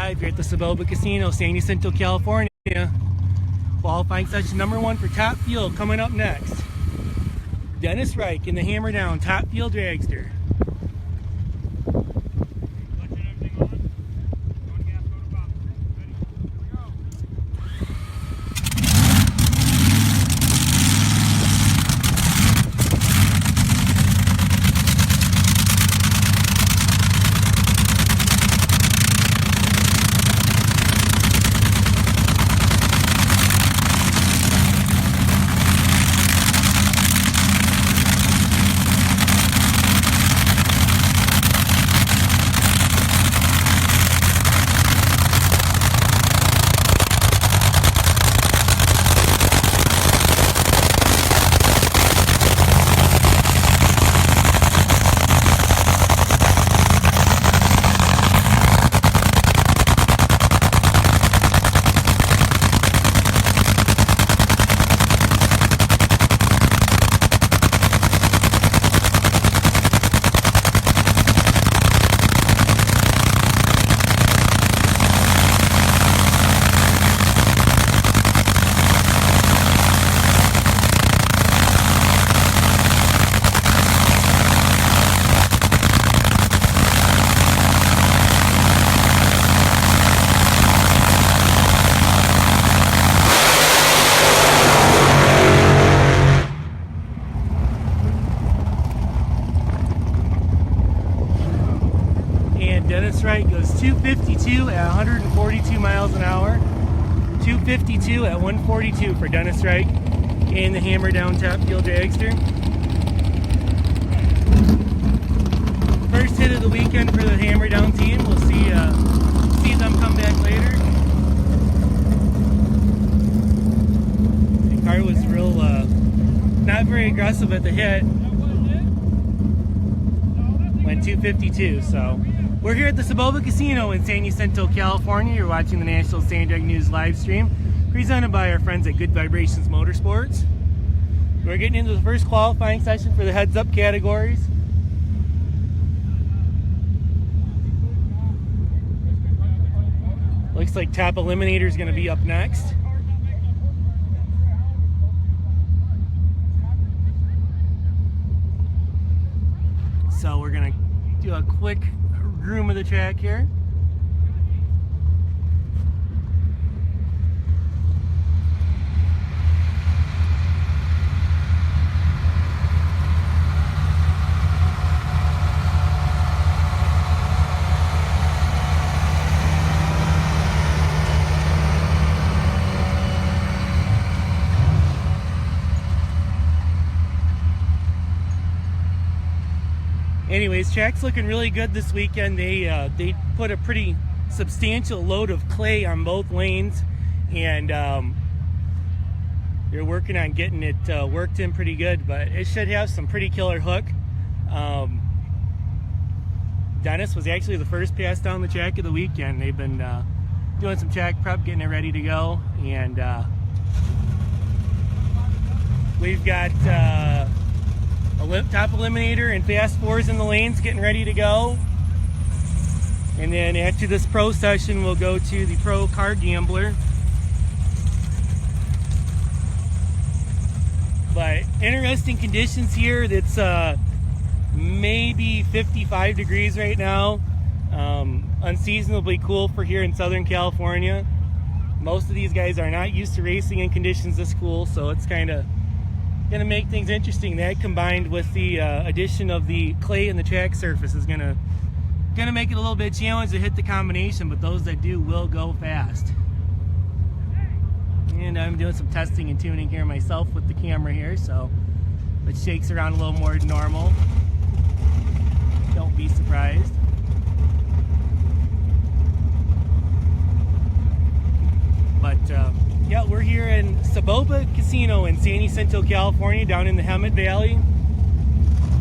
live here at the Soboba Casino, San Jacinto, California. Qualifying session number 1 for Top Fuel coming up next. Dennis Reich in the Hammer Down Top Fuel Dragster. Dennis Wright goes 252 at 142 miles an hour. 252 at 142 for Dennis Wright in the Hammer Down Top Fuel Dragster. First hit of the weekend for the Hammer Down team. We'll see them come back later. The car was real, not very aggressive at the hit. Went 252, so. We're here at the Soboba Casino in San Jacinto, California. You're watching the National Sand Drag News live stream presented by our friends at Good Vibrations Motorsports. We're getting into the first qualifying session for the heads-up categories. Looks like Top Eliminator is going to be up next. So we're going to do a quick groom of the track here. Anyways, track's looking really good this weekend. They put a pretty substantial load of clay on both lanes, and they're working on getting it worked in pretty good, but it should have some pretty killer hook. Dennis was actually the first pass down the track of the weekend. They've been doing some track prep, getting it ready to go, and we've got Top Eliminator and Fast Fours in the lanes getting ready to go. And then after this pro session, we'll go to the Pro Car Gambler. But interesting conditions here. It's maybe 55 degrees right now. Unseasonably cool for here in Southern California. Most of these guys are not used to racing in conditions this cool, so it's kind of going to make things interesting. That combined with the addition of the clay in the track surface is going to make it a little bit challenging to hit the combination, but those that do will go fast. And I'm doing some testing and tuning here myself with the camera here, so it shakes around a little more than normal. Don't be surprised. But yeah, we're here in Soboba Casino in San Jacinto, California, down in the Hemet Valley.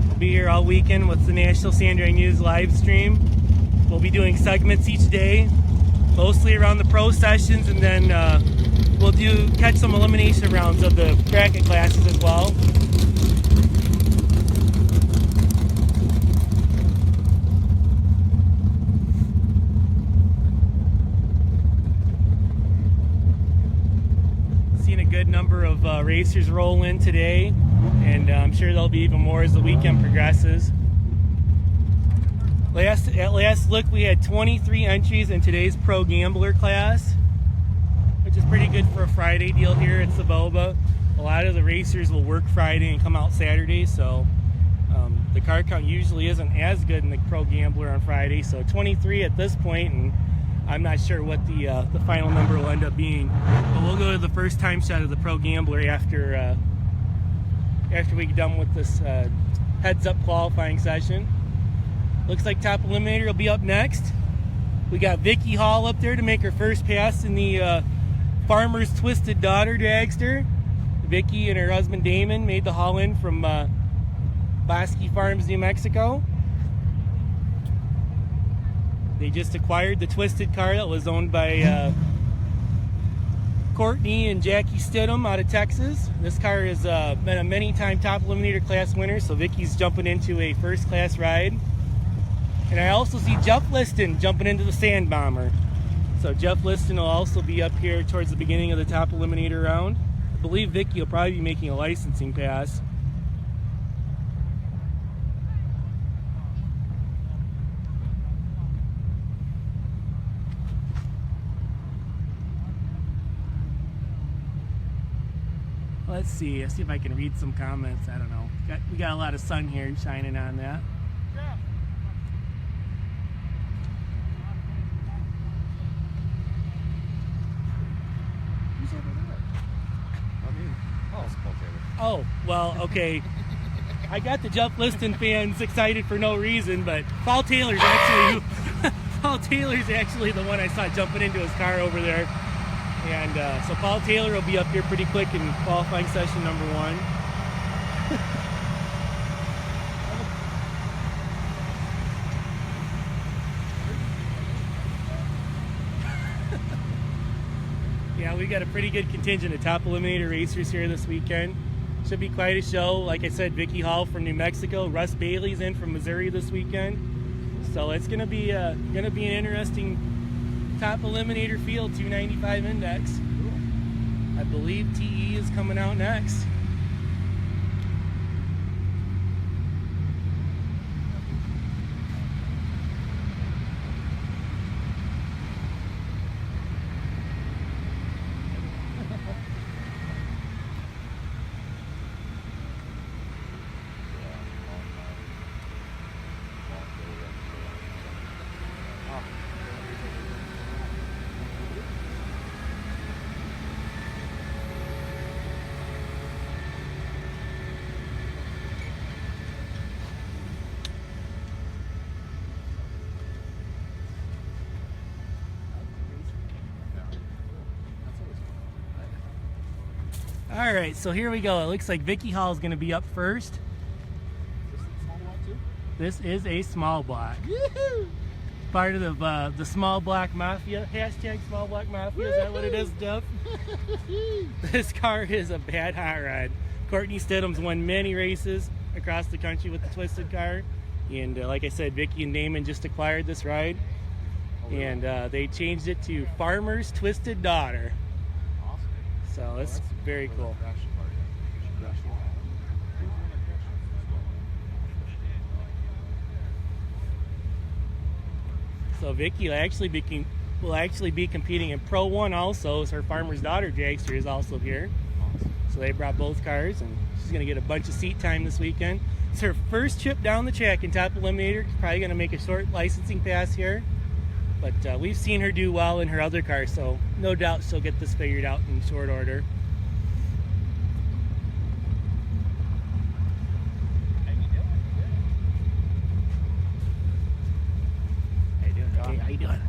We'll be here all weekend with the National Sand Drag News live stream. We'll be doing segments each day, mostly around the pro sessions, and then we'll catch some elimination rounds of the bracket classes as well. good number of racers roll in today, and I'm sure there'll be even more as the weekend progresses. At last look, we had 23 entries in today's Pro Gambler class, which is pretty good for a Friday deal here at Soboba. A lot of the racers will work Friday and come out Saturday, so the car count usually isn't as good in the Pro Gambler on Friday. So 23 at this point, and I'm not sure what the final number will end up being. But we'll go to the first time shot of the Pro Gambler after we get done with this heads-up qualifying session. Looks like Top Eliminator will be up next. We got Vicky Hall up there to make her first pass in the Farmer's Twisted Daughter dragster. Vicky and her husband Damon made the haul in from Bosque Farms, New Mexico. They just acquired the Twisted car that was owned by Courtney and Jackie Stidham out of Texas. This car has been a many-time Top Eliminator class winner, so Vicky's jumping into a first-class ride. And I also see Jeff Liston jumping into the Sand Bomber. So Jeff Liston will also be up here towards the beginning of the Top Eliminator round. I believe Vicky will probably be making a licensing pass. Let's see if I can read some comments. I don't know. We got a lot of sun here shining on that. Oh, well, okay. I got the Jeff Liston fans excited for no reason, but Paul Taylor's actually the one I saw jumping into his car over there. And so Paul Taylor will be up here pretty quick in qualifying session number 1. Yeah, we got a pretty good contingent of Top Eliminator racers here this weekend. Should be quite a show. Like I said, Vicky Hall from New Mexico, Russ Bailey's in from Missouri this weekend. So it's gonna be an interesting Top Eliminator field, 295 index. I believe TE is coming out next. All right, so here we go. It looks like Vicky Hall is going to be up first. This is a small block. Part of the small block mafia. Hashtag small block mafia. Is that what it is, Jeff? This car is a bad hot rod. Courtney Stidham's won many races across the country with the Twisted car. And like I said, Vicky and Damon just acquired this ride. And they changed it to Farmer's Twisted Daughter. So it's very cool. So Vicky will actually be competing in Pro 1 also, as her Farmer's Daughter dragster is also here. So they brought both cars, and she's going to get a bunch of seat time this weekend. It's her first trip down the track in Top Eliminator. Probably going to make a short licensing pass here. But we've seen her do well in her other car, so no doubt she'll get this figured out in short order. How you doing?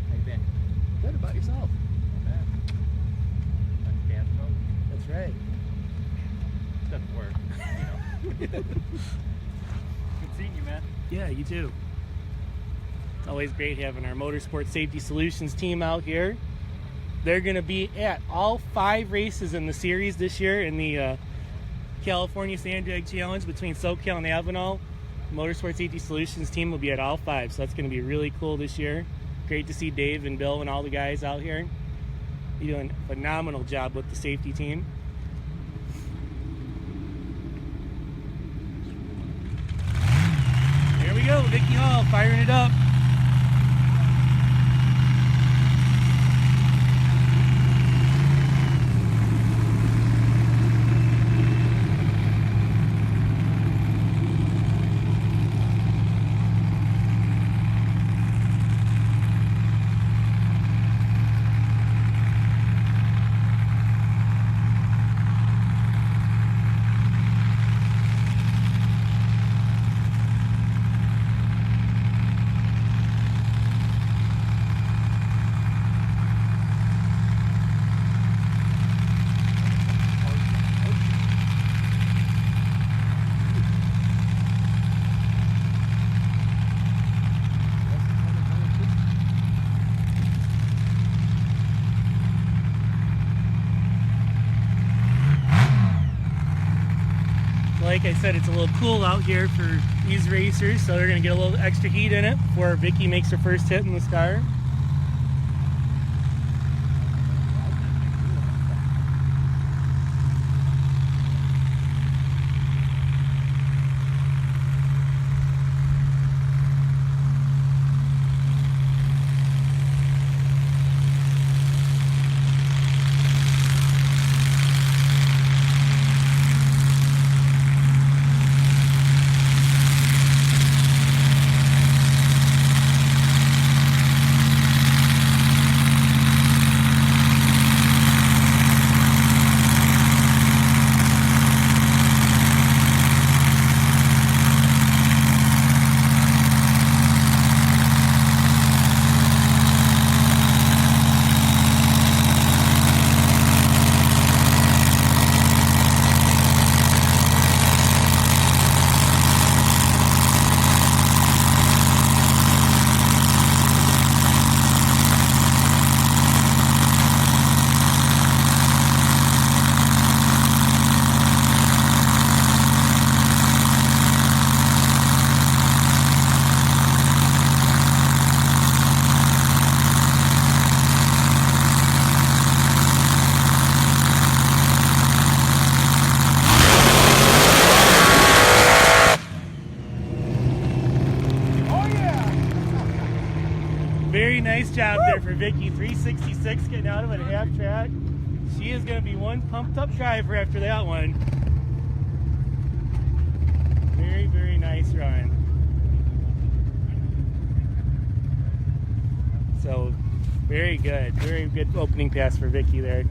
How you been? Good, about yourself? That's right. It doesn't work, you know. Good seeing you, man. Yeah, you too. It's always great having our Motorsport Safety Solutions team out here. They're going to be at all 5 races in the series this year in the California Sand Drag Challenge between SoCal and Avenal. Motorsport Safety Solutions team will be at all 5, so that's going to be really cool this year. Great to see Dave and Bill and all the guys out here. You're doing a phenomenal job with the safety team. There we go, Vicky Hall firing it up. Like I said, it's a little cool out here for these racers, so they're going to get a little extra heat in it before Vicky makes her first hit in this car. Very nice job there for Vicky. 366 getting out of it at half track. She is going to be one pumped up driver after that one. Very, very nice run. So, very good opening pass for Vicky there.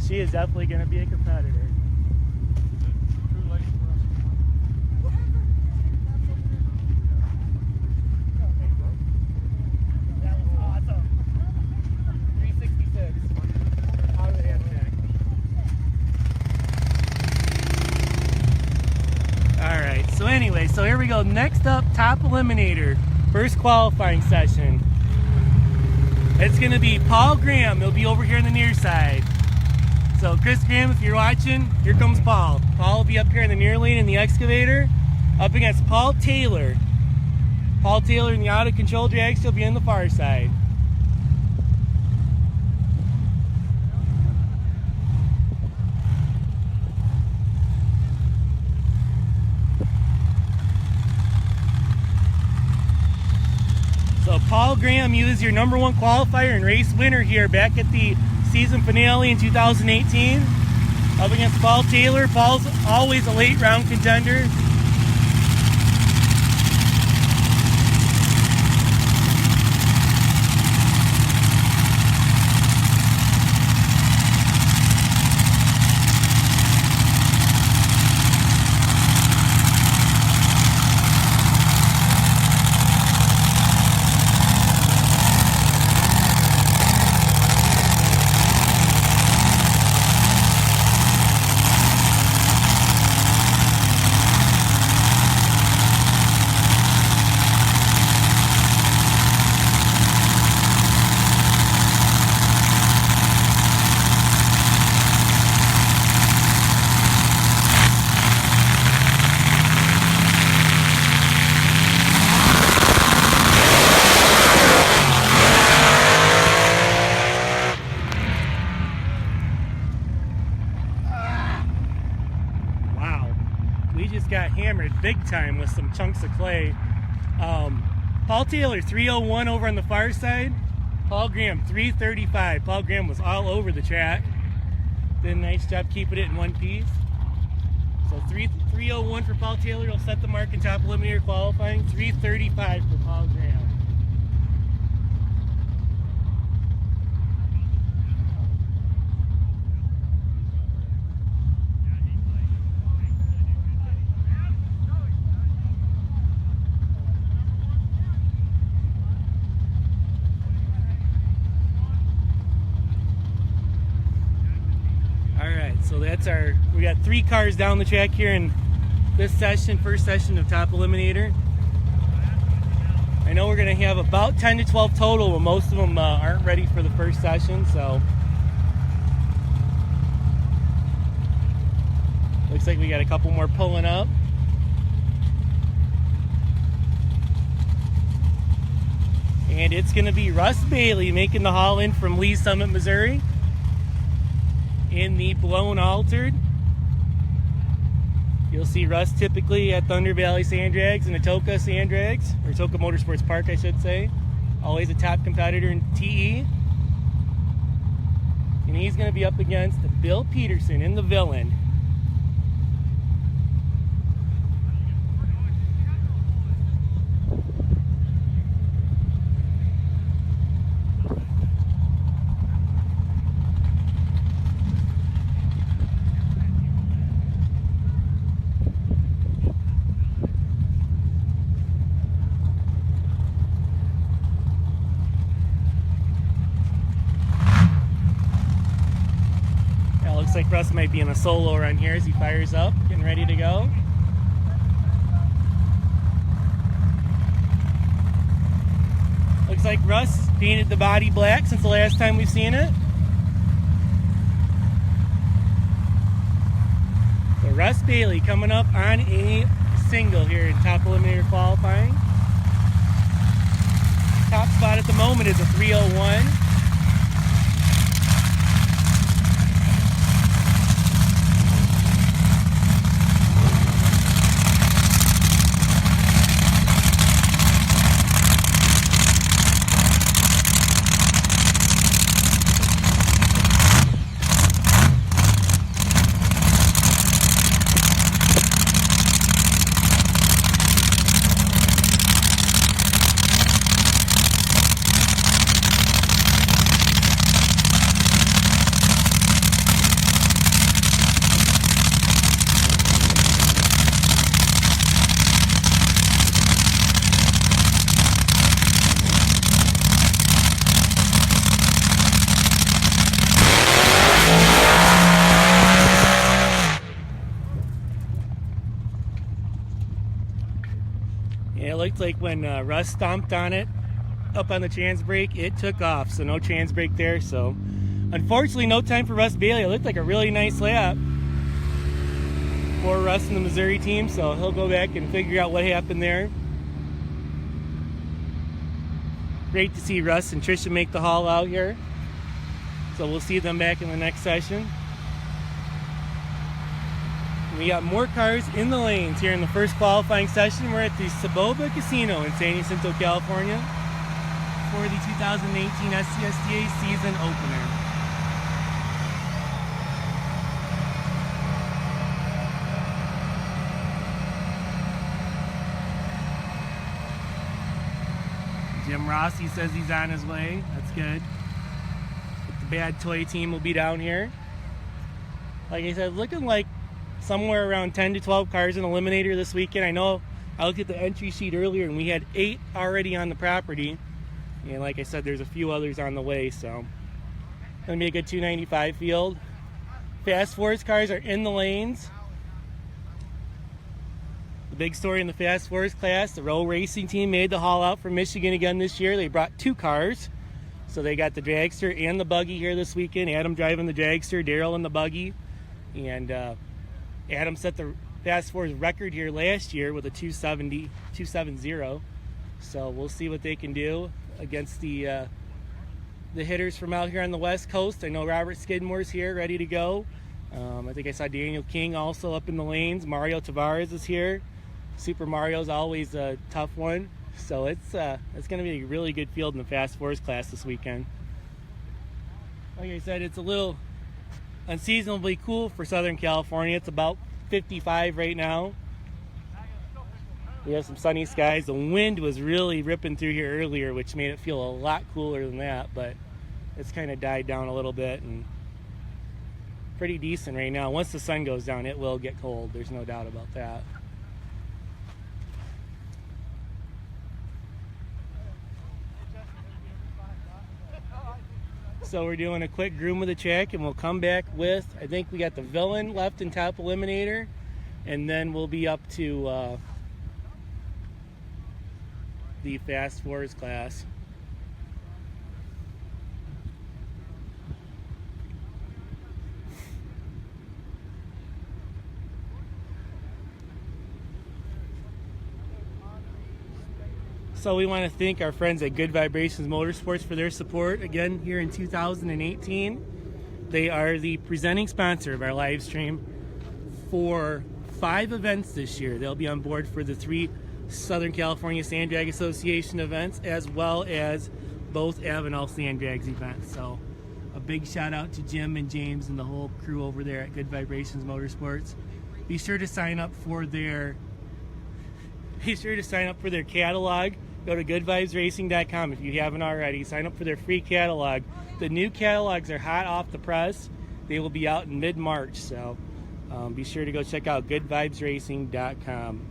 She is definitely going to be a competitor. So here we go. Next up, top eliminator. First qualifying session. It's going to be Paul Graham. He'll be over here on the near side. So Chris Graham, if you're watching, here comes Paul. Paul will be up here in the near lane in the excavator, up against Paul Taylor. Paul Taylor in the out of control drag, he'll be on the far side. So Paul Graham, you was your #1 qualifier and race winner here back at the season finale in 2018. Up against Paul Taylor. Paul's always a late round contender. we just got hammered big time with some chunks of clay. Paul Taylor 301 over on the far side. Paul Graham 335. Paul Graham was all over the track. Did a nice job keeping it in one piece. So 301 for Paul Taylor will set the mark in top eliminator qualifying. 335 for Paul Graham. So that's we got 3 cars down the track here in this session, first session of Top Eliminator. I know we're going to have about 10 to 12 total, but most of them aren't ready for the first session, so. Looks like we got a couple more pulling up. And it's going to be Russ Bailey making the haul in from Lee Summit, Missouri, in the blown altered. You'll see Russ typically at Thunder Valley Sand Drags and Atoka Sand Drags, or Atoka Motorsports Park, I should say. Always a top competitor in TE. And he's going to be up against Bill Peterson in the Villain. Looks like Russ might be in a solo run here as he fires up, getting ready to go. Looks like Russ painted the body black since the last time we've seen it. So Russ Bailey coming up on a single here in Top Eliminator qualifying. Top spot at the moment is a 301. It looked like when Russ stomped on it up on the trans brake, it took off, so no trans brake there. So unfortunately no time for Russ Bailey. It looked like a really nice lap for Russ and the Missouri team, so he'll go back and figure out what happened there. Great to see Russ and Trisha make the haul out here, so we'll see them back in the next session. We got more cars in the lanes here in the first qualifying session. We're at the Soboba Casino in San Jacinto, California for the 2018 SCSDA season opener. Jim Rossi says he's on his way. That's good. The Bad Toy team will be down here. Like I said, looking like somewhere around 10 to 12 cars in Eliminator this weekend. I know I looked at the entry sheet earlier and we had 8 already on the property. And like I said, there's a few others on the way, so gonna be a good 295 field. Fast Fours cars are in the lanes. The big story in the Fast Fours class, the Row Racing team made the haul out from Michigan again this year. They brought 2 cars. So they got the dragster and the buggy here this weekend. Adam driving the dragster, Daryl in the buggy. And Adam set the Fast Fours record here last year with a 270. So we'll see what they can do against the hitters from out here on the West Coast. I know Robert Skidmore's here, ready to go. I think I saw Daniel King also up in the lanes. Mario Tavares is here. Super Mario's always a tough one. So it's going to be a really good field in the Fast Fours class this weekend. Like I said, it's a little unseasonably cool for Southern California. It's about 55 right now. We have some sunny skies. The wind was really ripping through here earlier, which made it feel a lot cooler than that, but it's kind of died down a little bit and pretty decent right now. Once the sun goes down, it will get cold. There's no doubt about that. So we're doing a quick groom of the track, and we'll come back with, I think we got the Villain left in top Eliminator, and then we'll be up to the Fast Fours class. So we want to thank our friends at Good Vibrations Motorsports for their support again here in 2018. They are the presenting sponsor of our live stream for 5 events this year. They'll be on board for the 3 Southern California Sand Drag Association events, as well as both Avenal Sand Drags events. So a big shout out to Jim and James and the whole crew over there at Good Vibrations Motorsports. Be sure to sign up for their catalog. Go to goodvibesracing.com if you haven't already. Sign up for their free catalog. The new catalogs are hot off the press. They will be out in mid-March, so be sure to go check out goodvibesracing.com.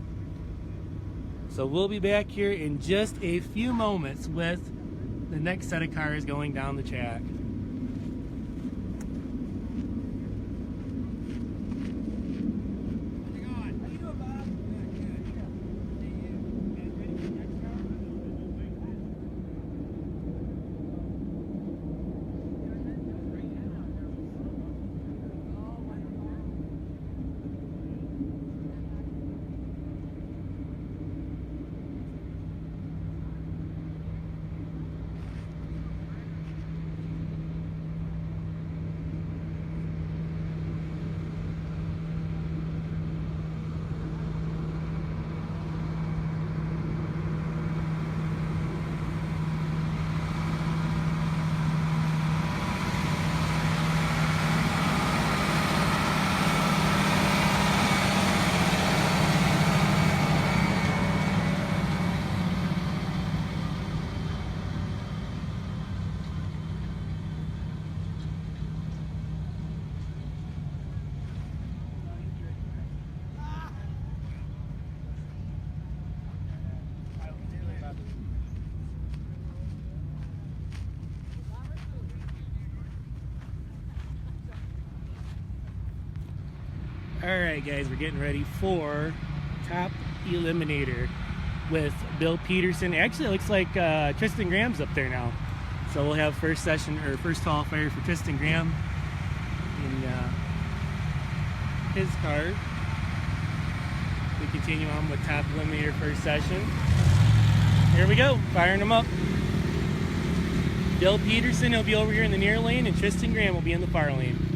So we'll be back here in just a few moments with the next set of cars going down the track. Alright guys, we're getting ready for Top Eliminator with Bill Peterson. Actually, it looks like Tristan Graham's up there now. So we'll have first qualifier for Tristan Graham in his car. We continue on with Top Eliminator first session. Here we go, firing them up. Bill Peterson will be over here in the near lane, and Tristan Graham will be in the far lane.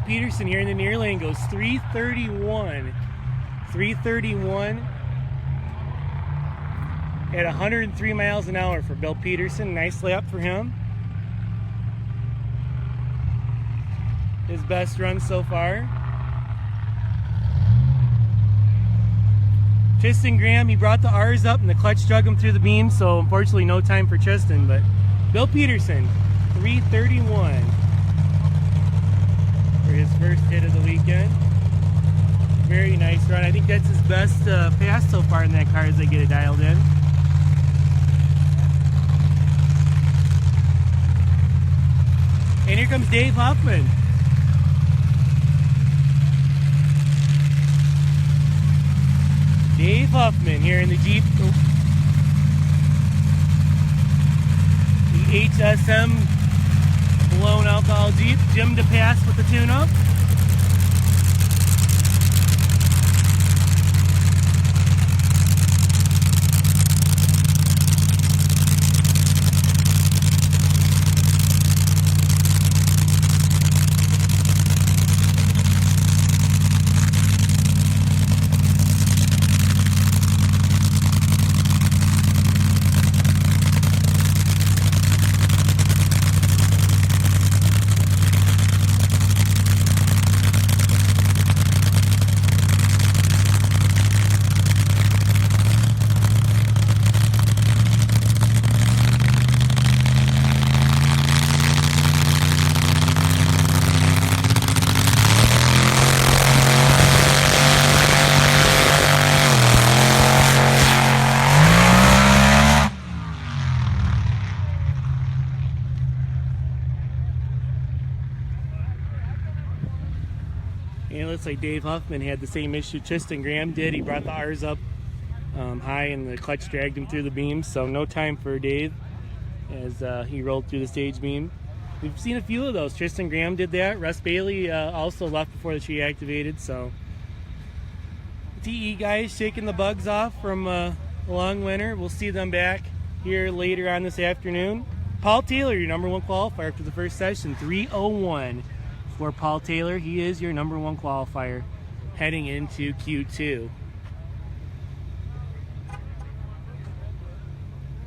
Peterson here in the near lane goes 331. 331 at 103 miles an hour for Bill Peterson. Nice lap for him. His best run so far. Tristan Graham, he brought the R's up and the clutch drug him through the beam, so unfortunately no time for Tristan, but Bill Peterson, 331 for his first hit of the weekend. Very nice run. I think that's his best pass so far in that car as they get it dialed in. And here comes Dave Huffman. Dave Huffman here in the Jeep. The HSM blown alcohol Jeep. Jim DePass with the tune-up. And it looks like Dave Huffman had the same issue Tristan Graham did. He brought the R's up high and the clutch dragged him through the beam, so no time for Dave as he rolled through the stage beam. We've seen a few of those. Tristan Graham did that. Russ Bailey also left before the tree activated, so TE guys shaking the bugs off from a long winter. We'll see them back here later on this afternoon. Paul Taylor, your number one qualifier after the first session, 3:01 for Paul Taylor. He is your number one qualifier heading into Q2.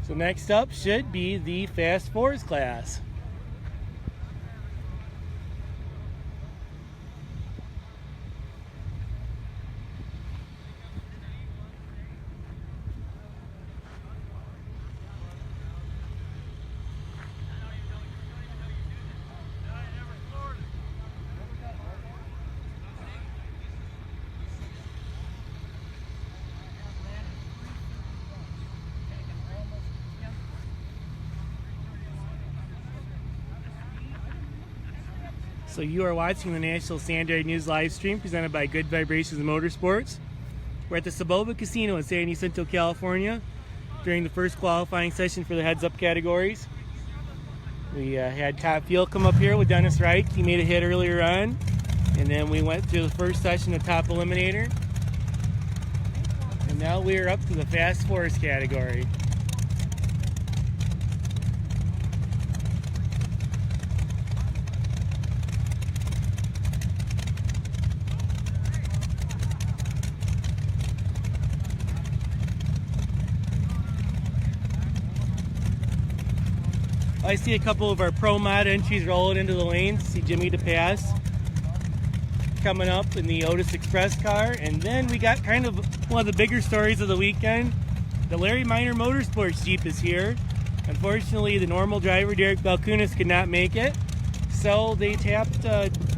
So next up should be the Fast Fours class. So you are watching the National Sandrag News live stream presented by Good Vibrations Motorsports. We're at the Soboba Casino in San Jacinto, California during the first qualifying session for the heads-up categories. We had Top Fuel come up here with Dennis Wright. He made a hit earlier on. And then we went through the first session of Top Eliminator. And now we're up to the Fast Fours category. I see a couple of our Pro Mod entries rolling into the lanes. See Jimmy DePass coming up in the Otis Express car. And then we got kind of one of the bigger stories of the weekend. The Larry Minor Motorsports Jeep is here. Unfortunately, the normal driver, Derek Balkunas, could not make it. So they tapped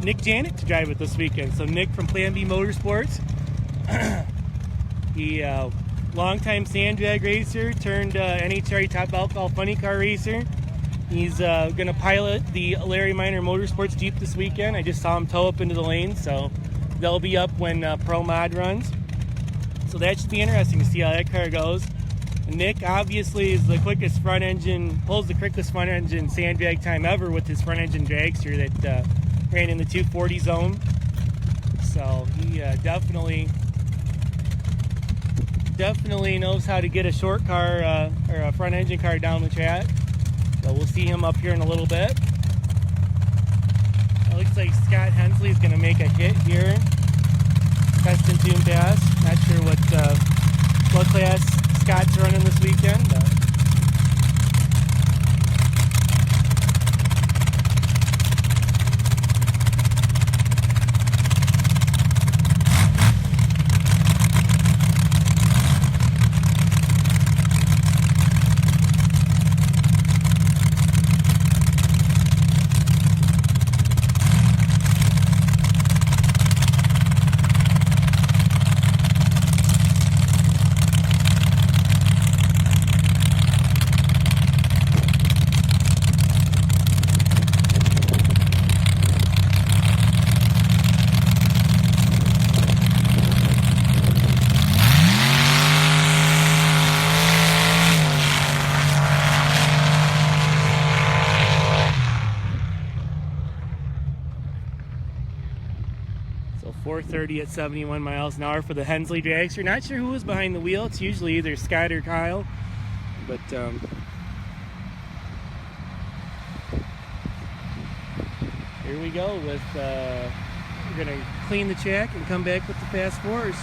Nick Janet to drive it this weekend. So Nick from Plan B Motorsports. He longtime sand drag racer turned NHRA Top Alcohol Funny Car racer. He's going to pilot the Larry Minor Motorsports Jeep this weekend. I just saw him tow up into the lane, so they'll be up when Pro Mod runs. So that should be interesting to see how that car goes. And Nick obviously is the quickest front engine, pulls the quickest front engine sand drag time ever with his front engine dragster that ran in the 240 zone. So he definitely knows how to get a short car or a front engine car down the track. So we'll see him up here in a little bit. It looks like Scott Hensley is going to make a hit here. Test and tune pass. Not sure what class Scott's running this weekend. So 430 at 71 miles an hour for the Hensley dragster. Not sure who was behind the wheel. It's usually either Scott or Kyle. But here we go with we're gonna clean the track and come back with the fast fours.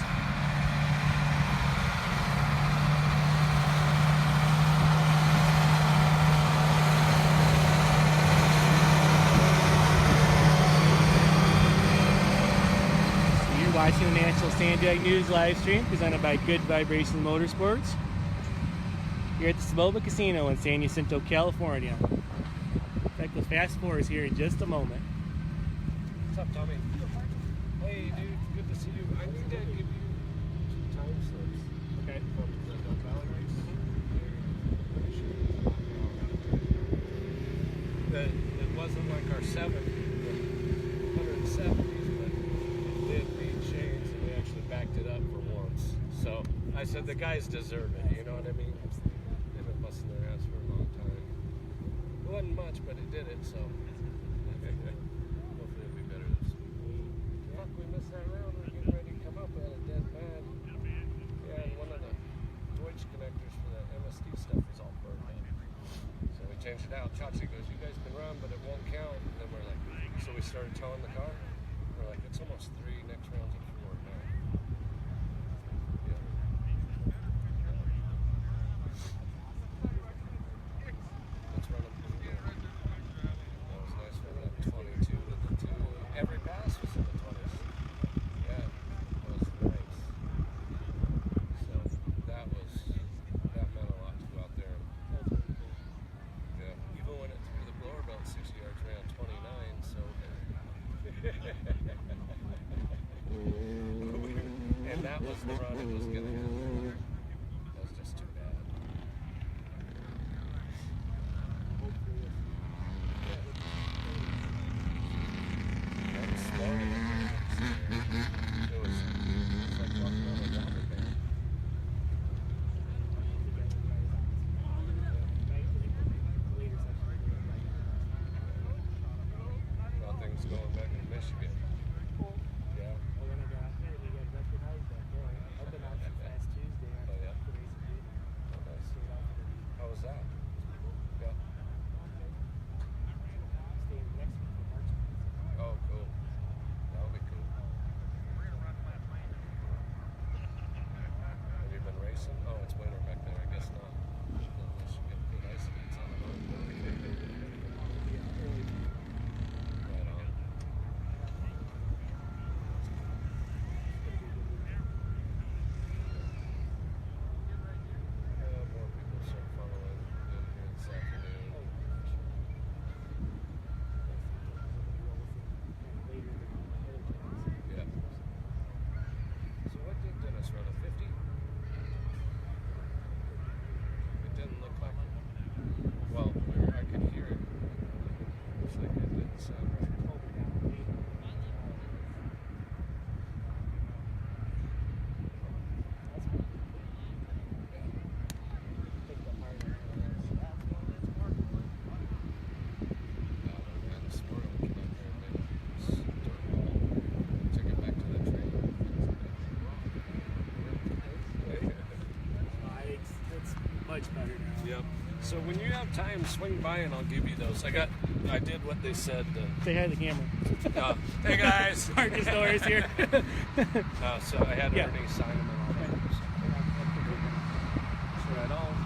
Watching the National Sandbag News live stream presented by Good Vibrations Motorsports here at the Soboba Casino in San Jacinto, California. Check the fast fours here in just a moment. What's up, Tommy? Hey, dude, good to see you. I need to give you 2 time slips. Okay. From the Del Valley race. It wasn't like our 170s, but they made shades and they actually backed it up for once. So I said the guys deserve it, you know what I mean? They've been busting their ass for a long time. It wasn't much, but it did it, so hopefully it'll be better this week. Fuck, we missed that round. We're getting ready to come up at a dead bad. Yeah, and one of the Deutsch connectors for the MSD stuff was all burned up. So we changed it out. Chachi goes, you guys can run, but it won't count. And then we're like, so we started towing the car. We're like, it's almost 3 next round's at 4 now. Yeah. Let's run them again. That was nice for that 22 to the 2. Every pass was in the 20s. Yeah, that was nice. So that meant a lot to go out there. Yeah, even when it threw the blower belt 60 yards, ran 29, so and that was the run it was gonna have. That was just too bad. That was slow. It was like walking on a rubber band. How things going back in Michigan? Yeah. Well, when I got here, they got recognized that day. I've been out since last much better now. Yep. So when you have time, swing by and I'll give you those. I did what they said. Say hi to the camera. Hey guys. Marcus Norris here. So I had Ernie sign them and all that. So right on.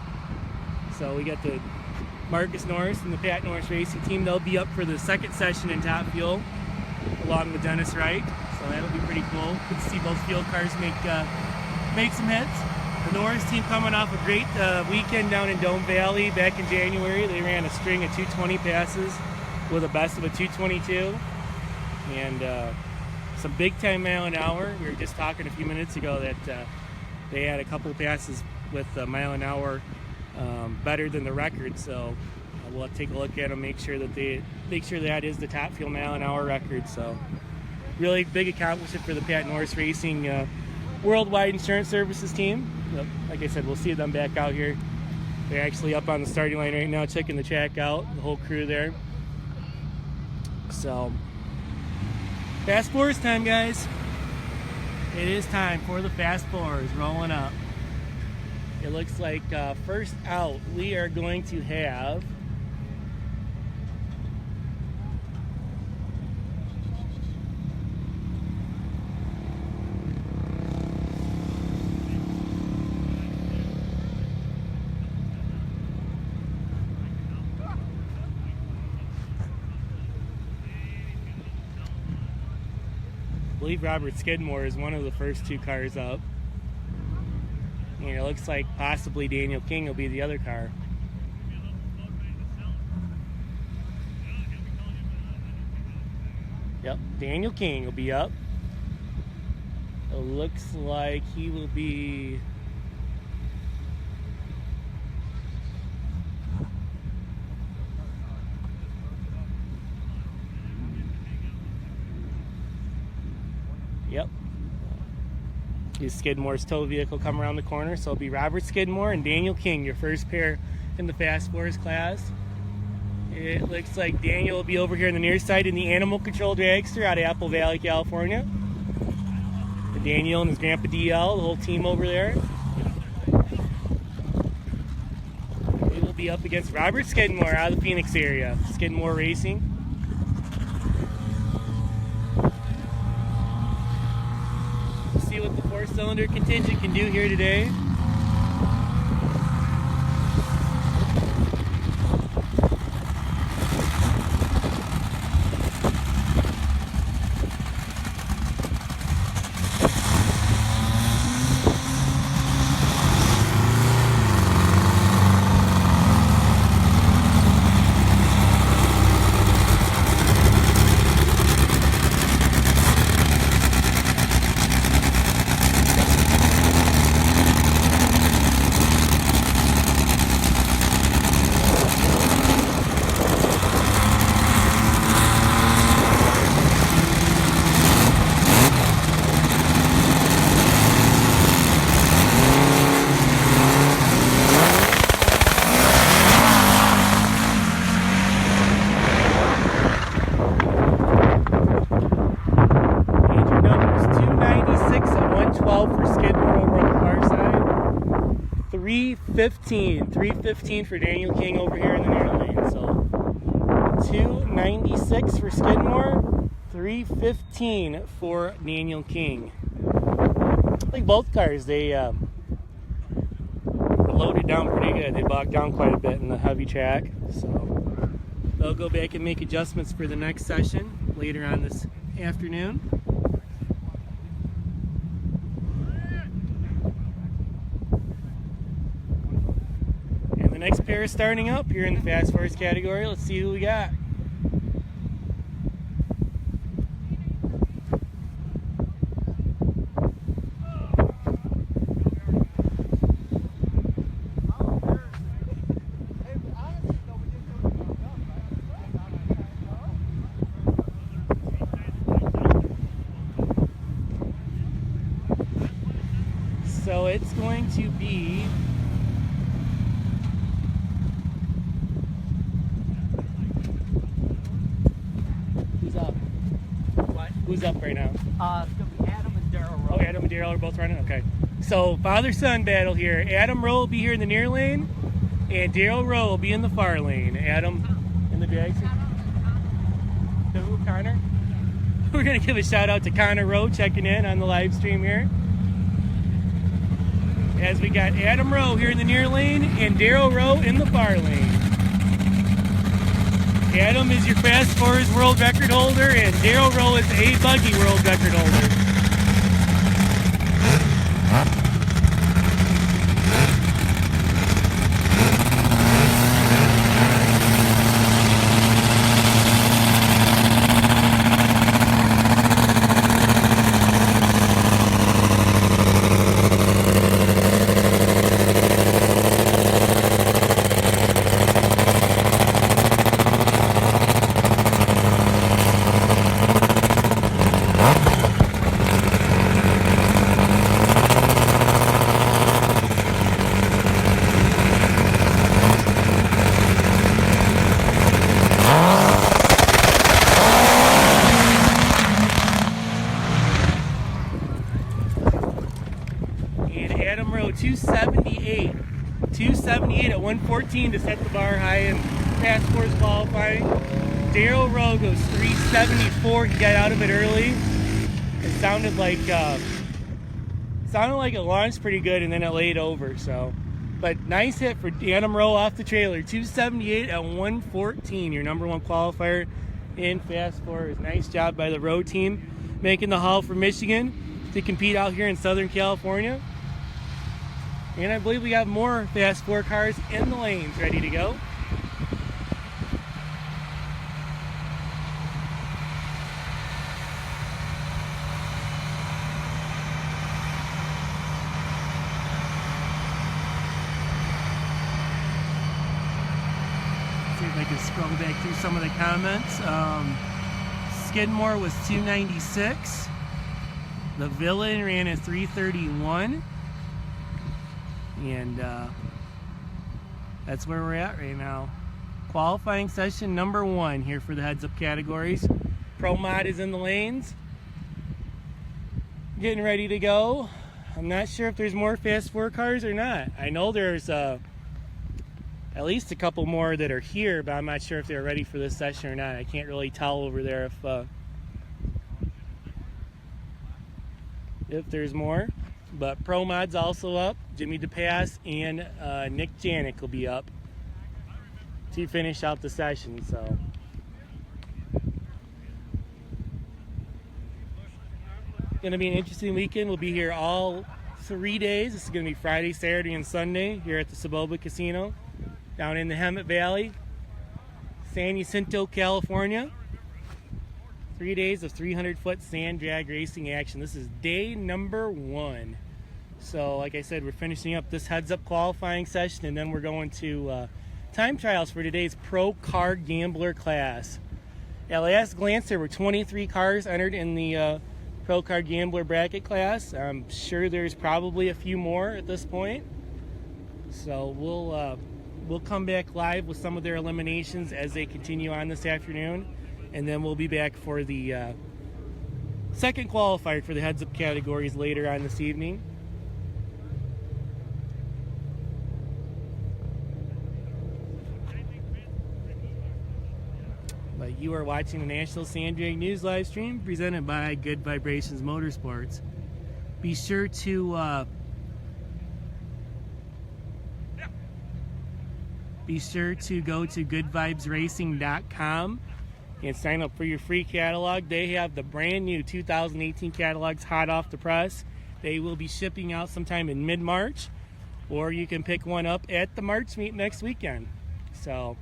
So we got the Marcus Norris and the Pat Norris Racing Team. They'll be up for the second session in Top Fuel, along with Dennis Wright. So that'll be pretty cool. Good to see both field cars make some hits. The Norris team coming off a great weekend down in Dome Valley back in January. They ran a string of 220 passes with a best of a 222. And some big time mile an hour. We were just talking a few minutes ago that they had a couple passes with a mile an hour better than the record. So we'll take a look at them, make sure that is the Top Fuel mile an hour record. So really big accomplishment for the Pat Norris Racing Worldwide Insurance Services team. Like I said, we'll see them back out here. They're actually up on the starting line right now, checking the track out, the whole crew there. So, Fast Fours time, guys. It is time for the Fast Fours rolling up. It looks like first out, we are going to have I believe Robert Skidmore is one of the first two cars up. And it looks like possibly Daniel King will be the other car. Yep, Daniel King will be up. It looks like he will be... Yep. Is Skidmore's tow vehicle come around the corner, so it'll be Robert Skidmore and Daniel King, your first pair in the Fast Fours class. It looks like Daniel will be over here on the near side in the Animal Control Dragster out of Apple Valley, California. Daniel and his grandpa DL, the whole team over there. We will be up against Robert Skidmore out of the Phoenix area. Skidmore Racing. See what the four-cylinder contingent can do here today. For Skidmore over on the far side. 315 for Daniel King over here in the near lane. So 296 for Skidmore, 315 for Daniel King. I think both cars, they loaded down pretty good. They bogged down quite a bit in the heavy track. So they'll go back and make adjustments for the next session later on this afternoon. The next pair is starting up here in the Fast Fours category. Let's see who we got. So it's going to be Who's up right now? It's going to be Adam and Daryl. Oh, Adam and Daryl are both running? Okay. So father-son battle here. Adam Rowe will be here in the near lane, and Daryl Rowe will be in the far lane. Adam in the drag. Who, Connor? We're going to give a shout out to Connor Rowe checking in on the live stream here. As we got Adam Rowe here in the near lane and Daryl Rowe in the far lane. Adam is your Fast Fours world record holder, and Daryl Rowe is a buggy world record holder. And Adam Rowe 278 at 114 to set the bar high in Fast Fours qualifying. Daryl Rowe goes 374. He got out of it early. It sounded like it launched pretty good, and then it laid over. So, but nice hit for Adam Rowe off the trailer. 278 at 114. Your number one qualifier in Fast Fours. Nice job by the Rowe team making the haul for Michigan to compete out here in Southern California. And I believe we have more Fast Four cars in the lanes ready to go. See if I can scroll back through some of the comments. Skidmore was 296. The Villain ran at 331. And that's where we're at right now. Qualifying session number 1 here for the heads-up categories. Pro Mod is in the lanes. Getting ready to go. I'm not sure if there's more Fast Four cars or not. I know there's at least a couple more that are here, but I'm not sure if they're ready for this session or not. I can't really tell over there if there's more. But Pro Mod's also up. Jimmy DePass and Nick Janik will be up to finish out the session. So going to be an interesting weekend. We'll be here all 3 days. This is going to be Friday, Saturday, and Sunday here at the Soboba Casino down in the Hemet Valley, San Jacinto, California. 3 days of 300-foot sand drag racing action. This is day number 1. So, like I said, we're finishing up this heads-up qualifying session, and then we're going to time trials for today's Pro Car Gambler class. At last glance, there were 23 cars entered in the Pro Car Gambler bracket class. I'm sure there's probably a few more at this point. So we'll come back live with some of their eliminations as they continue on this afternoon, and then we'll be back for the second qualifier for the heads-up categories later on this evening. But you are watching the National Sand Drag News live stream presented by Good Vibrations Motorsports. Be sure to go to goodvibesracing.com and sign up for your free catalog. They have the brand new 2018 catalogs hot off the press. They will be shipping out sometime in mid-March, or you can pick one up at the March meet next weekend. So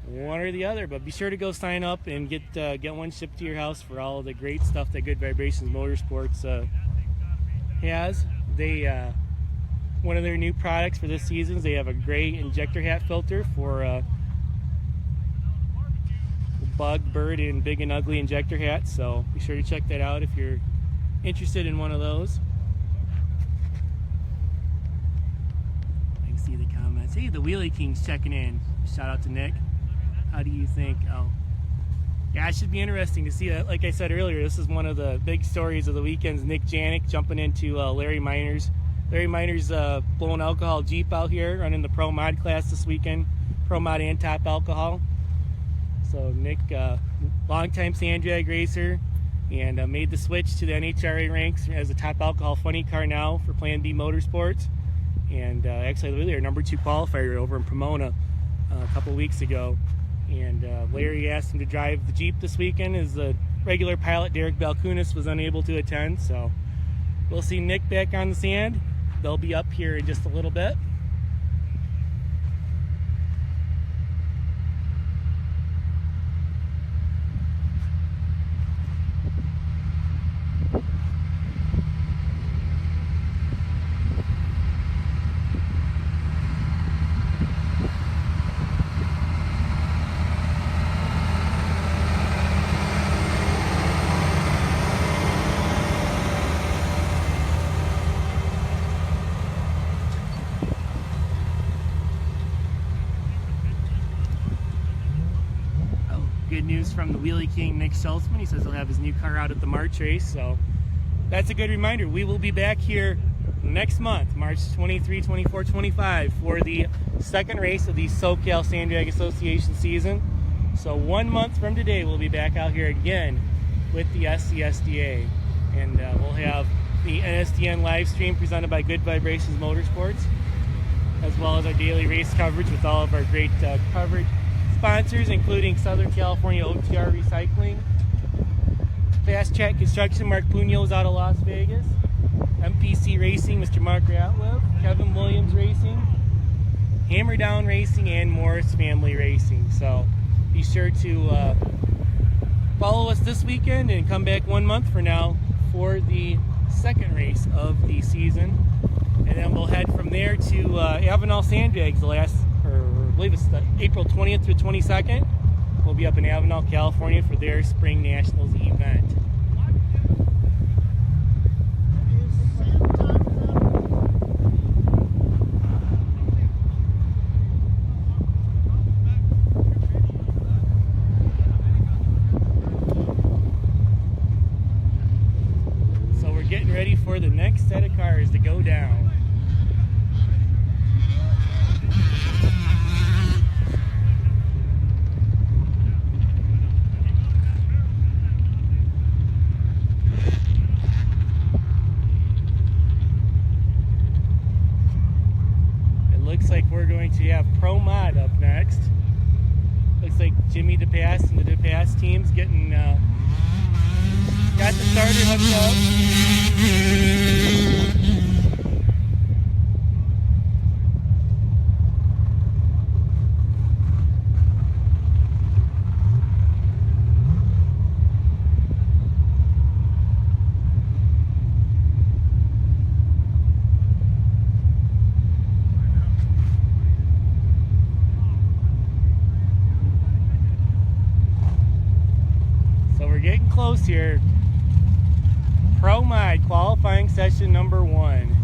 one or the other, but be sure to go sign up and get one shipped to your house for all of the great stuff that Good Vibrations Motorsports has. They one of their new products for this season is they have a gray injector hat filter for Bug, Bird, and Big and Ugly injector hats. So be sure to check that out if you're interested in one of those. I can see the comments. Hey, the Wheelie King's checking in. Shout out to Nick. How do you think? Oh, Yeah, it should be interesting to see that. Like I said earlier, this is one of the big stories of the weekends. Nick Janik jumping into Larry Miners. Larry Miners blowing alcohol Jeep out here, running the Pro Mod class this weekend. Pro Mod and Top Alcohol. So Nick, longtime sand drag racer, and made the switch to the NHRA ranks as a Top Alcohol funny car now for Plan B Motorsports. And actually, really, our number 2 qualifier over in Pomona a couple weeks ago. And Larry asked him to drive the Jeep this weekend as the regular pilot Derek Balkunis was unable to attend. So we'll see Nick back on the sand. They'll be up here in just a little bit. Good news from the Wheelie King, Nick Schultzman. He says he'll have his new car out at the March race. So that's a good reminder. We will be back here next month, March 23, 24, 25, for the second race of the SoCal Sand Drag Association season. So 1 month from today, we'll be back out here again with the SCSDA. And we'll have the NSDN live stream presented by Good Vibrations Motorsports, as well as our daily race coverage with all of our great coverage sponsors, including Southern California OTR Recycling, Fast Track Construction, Mark Puñoz out of Las Vegas, MPC Racing, Mr. Mark Ratliff, Kevin Williams Racing, Hammer Down Racing, and Morris Family Racing. So be sure to follow us this weekend and come back 1 month from now for the second race of the season. And then we'll head from there to Avenal Sand Drags, I believe it's the April 20th to 22nd. We'll be up in Avenal, California for their Spring Nationals event. So we're getting ready for the next set of cars to go down. Looks like we're going to have Pro Mod up next. Looks like Jimmy DePass and the DePass team's getting got the starter hooked up. Getting close here. Pro Mod qualifying session number 1.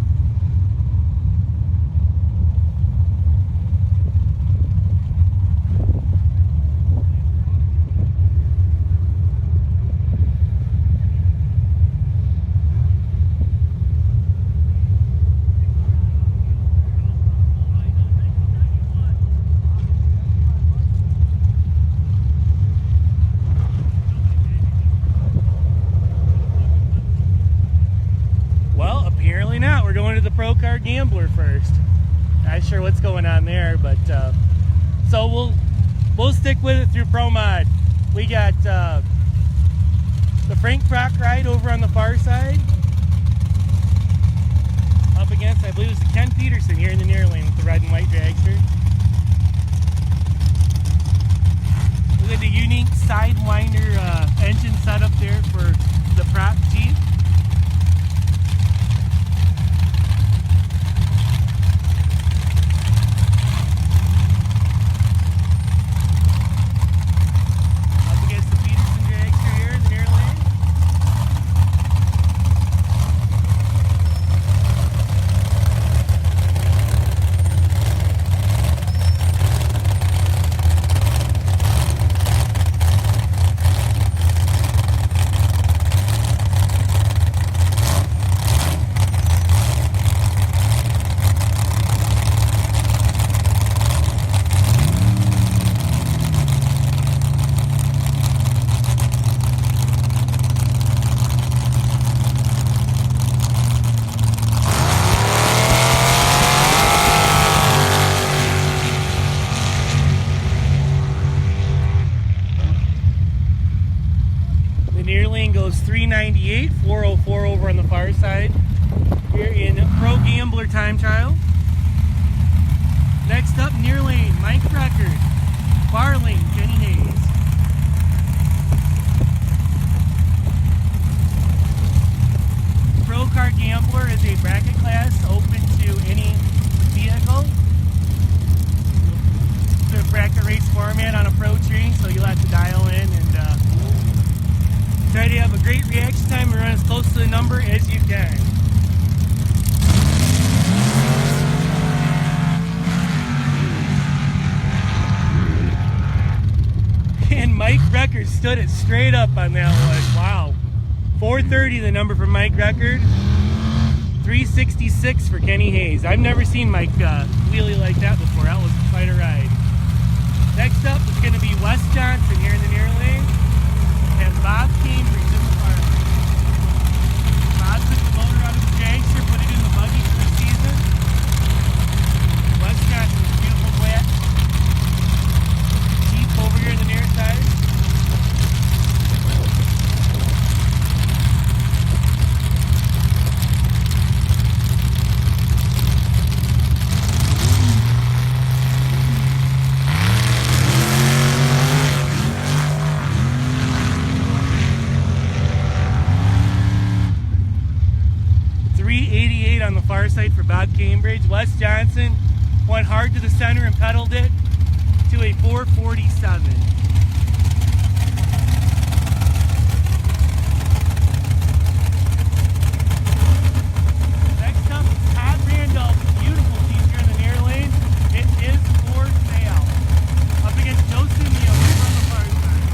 We're going to the Pro Car Gambler first. Not sure what's going on there, but so we'll stick with it through Pro Mod. We got the Frank Proc ride over on the far side, up against, I believe it's Ken Peterson here in the near lane with the red and white dragster. Look at the unique Sidewinder engine setup there for the Proc Jeep. 398, 404 over on the far side. We're in Pro Gambler time trial. Next up, near lane, Mike Record. Far lane, Kenny Hayes. Pro Car Gambler is a bracket class open to any vehicle. It's a bracket race format on a pro tree, so you'll have to dial in and try to have a great reaction time and run as close to the number as you can. And Mike Record stood it straight up on that one. Wow. 430 the number for Mike Record. 366 for Kenny Hayes. I've never seen Mike wheelie like that before. That was quite a ride. Next up is going to be Wes Johnson here in the near lane. And Bob Cambridge in the far lane. Bob took the motor out of the dragster, put it in the buggy for the season. Wes Johnson, beautiful flat. Jeep over here in the near side. On the far side for Bob Cambridge. Wes Johnson went hard to the center and pedaled it to a 447. Next up is Todd Randolph. Beautiful Jeep here in the near lane. It is for sale. Up against Joe Simio over on the far side.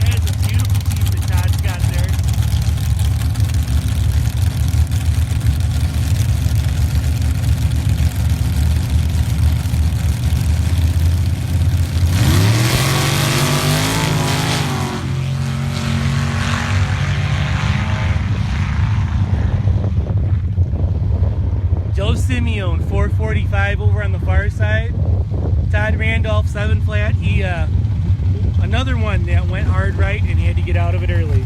That is a beautiful Jeep that Todd's got there. Joe Simeone, 445 over on the far side. Todd Randolph, 7 flat. He, another one that went hard right and he had to get out of it early.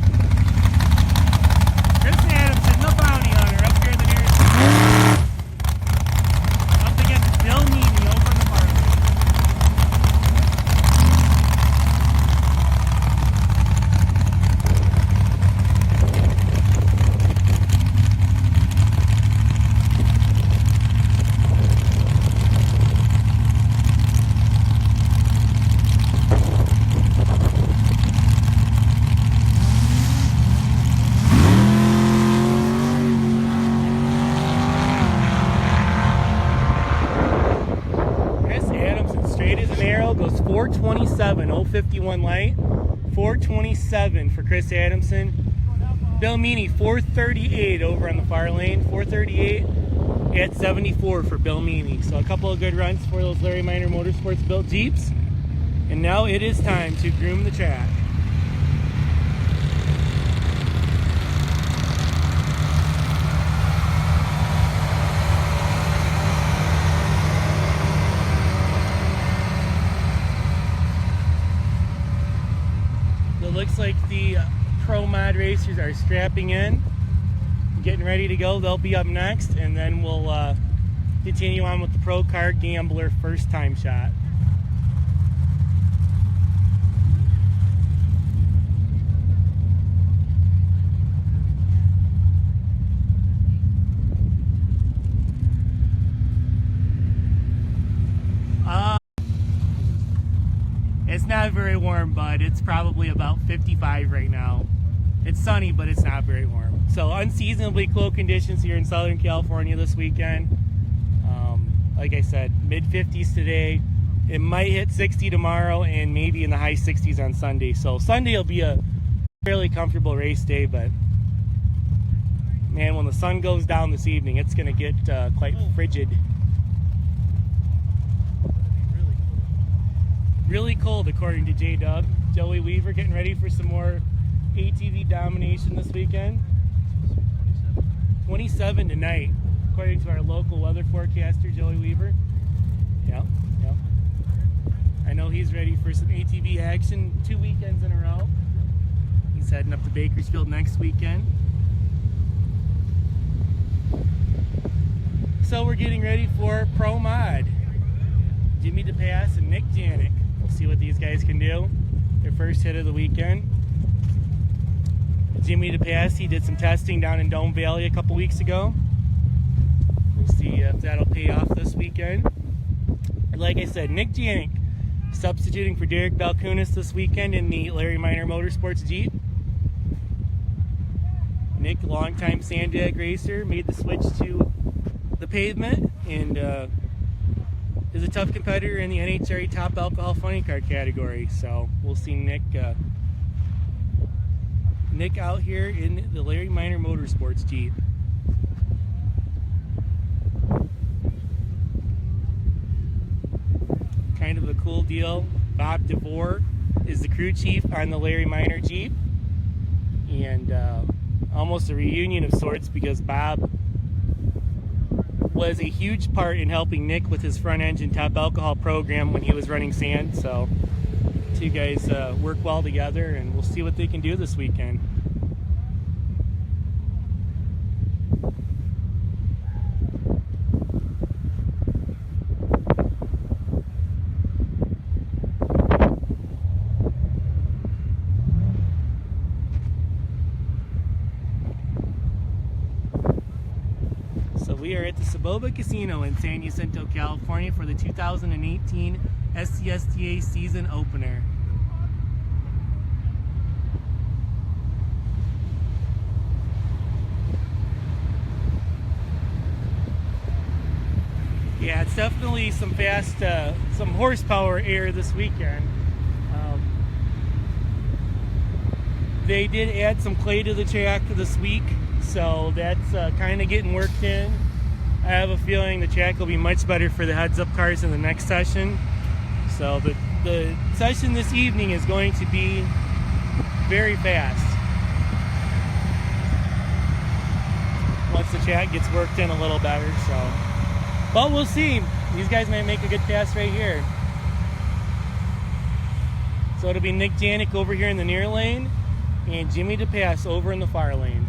Chris Adamson, the bounty hunter, up here in the nearest. Up against Bill Meany over on the far side. Goes 427, 051 light, 427 for Chris Adamson. Bill Meany, 438 over on the far lane, 438 at 74 for Bill Meany. So a couple of good runs for those Larry Minor Motorsports built Jeeps. And now it is time to groom the track. It looks like the Pro Mod racers are strapping in, getting ready to go. They'll be up next, and then we'll continue on with the Pro Car Gambler first time shot. It's not very warm, bud. It's probably about 55 right now. It's sunny, but it's not very warm. So unseasonably cool conditions here in Southern California this weekend. Like I said, mid-50s today. It might hit 60 tomorrow and maybe in the high 60s on Sunday. So Sunday will be a fairly comfortable race day, but man, when the sun goes down this evening, it's going to get quite frigid. Really cold, according to J-Dub. Joey Weaver getting ready for some more ATV domination this weekend. 27 tonight, according to our local weather forecaster, Joey Weaver. Yep. I know he's ready for some ATV action 2 weekends in a row. He's heading up to Bakersfield next weekend. So we're getting ready for Pro Mod. Jimmy DePass and Nick Janik. We'll see what these guys can do. Their first hit of the weekend. Jimmy DePass, he did some testing down in Dome Valley a couple weeks ago. We'll see if that'll pay off this weekend. Like I said, Nick Janik substituting for Derek Balkunis this weekend in the Larry Minor Motorsports Jeep. Nick, longtime Sandag racer, made the switch to the pavement and is a tough competitor in the NHRA Top Alcohol Funny Car category. So we'll see Nick out here in the Larry Minor Motorsports Jeep. Kind of a cool deal. Bob DeVore is the crew chief on the Larry Minor Jeep, and almost a reunion of sorts because Bob was a huge part in helping Nick with his front engine top alcohol program when he was running sand. So two guys work well together, and we'll see what they can do this weekend. We are at the Soboba Casino in San Jacinto, California for the 2018 SCSDA season opener. Yeah, it's definitely some fast, some horsepower air this weekend. They did add some clay to the track this week, so that's kind of getting worked in. I have a feeling the track will be much better for the heads-up cars in the next session. So the session this evening is going to be very fast. Once the track gets worked in a little better, so. But we'll see. These guys might make a good pass right here. So it'll be Nick Janik over here in the near lane and Jimmy DePass over in the far lane.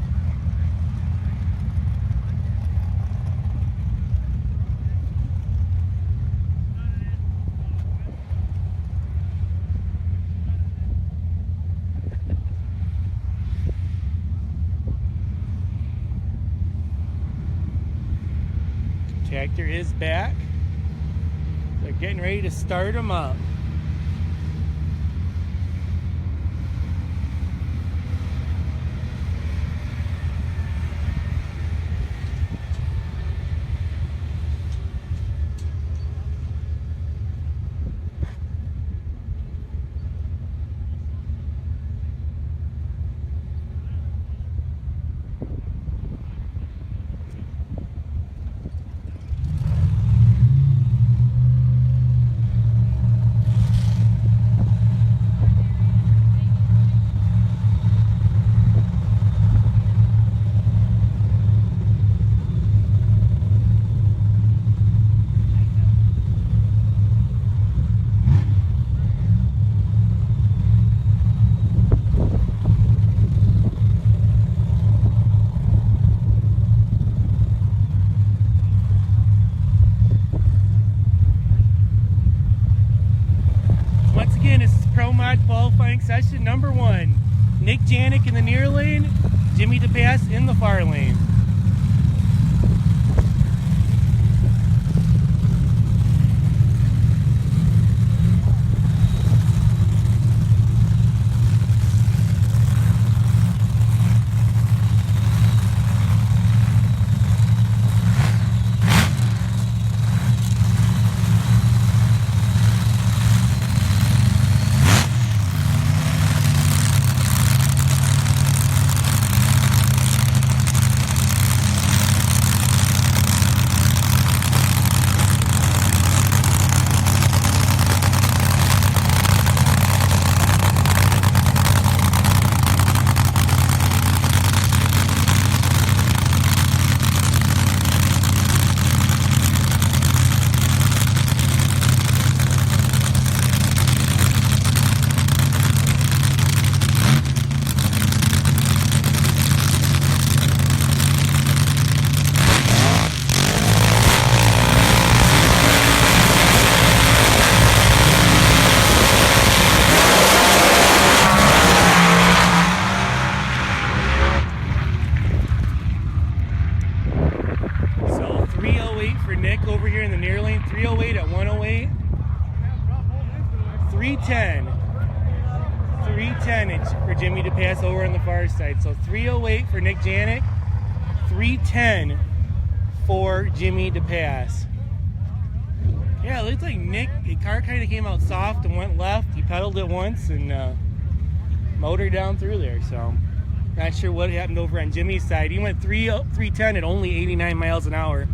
Tractor is back. They're getting ready to start them up. Qualifying session number 1. Nick Janik in the near lane, Jimmy DePass in the far lane. Nick over here in the near lane. 308 at 108. 310. 310 it's for Jimmy to pass over on the far side. So 308 for Nick Janik. 310 for Jimmy to pass. Yeah, it looks like Nick, the car kind of came out soft and went left. He pedaled it once and motored down through there. So not sure what happened over on Jimmy's side. He went 310 at only 89 miles an hour.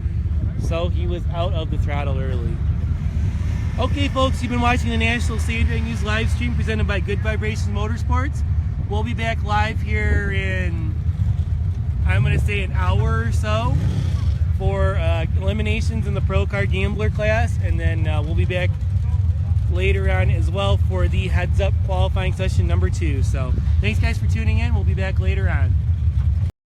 So he was out of the throttle early. Okay, folks, you've been watching the National Stage News live stream presented by Good Vibrations Motorsports. We'll be back live here in, I'm going to say, an hour or so for eliminations in the Pro Car Gambler class, and then we'll be back later on as well for the Heads Up qualifying session number 2. So thanks, guys, for tuning in. We'll be back later on.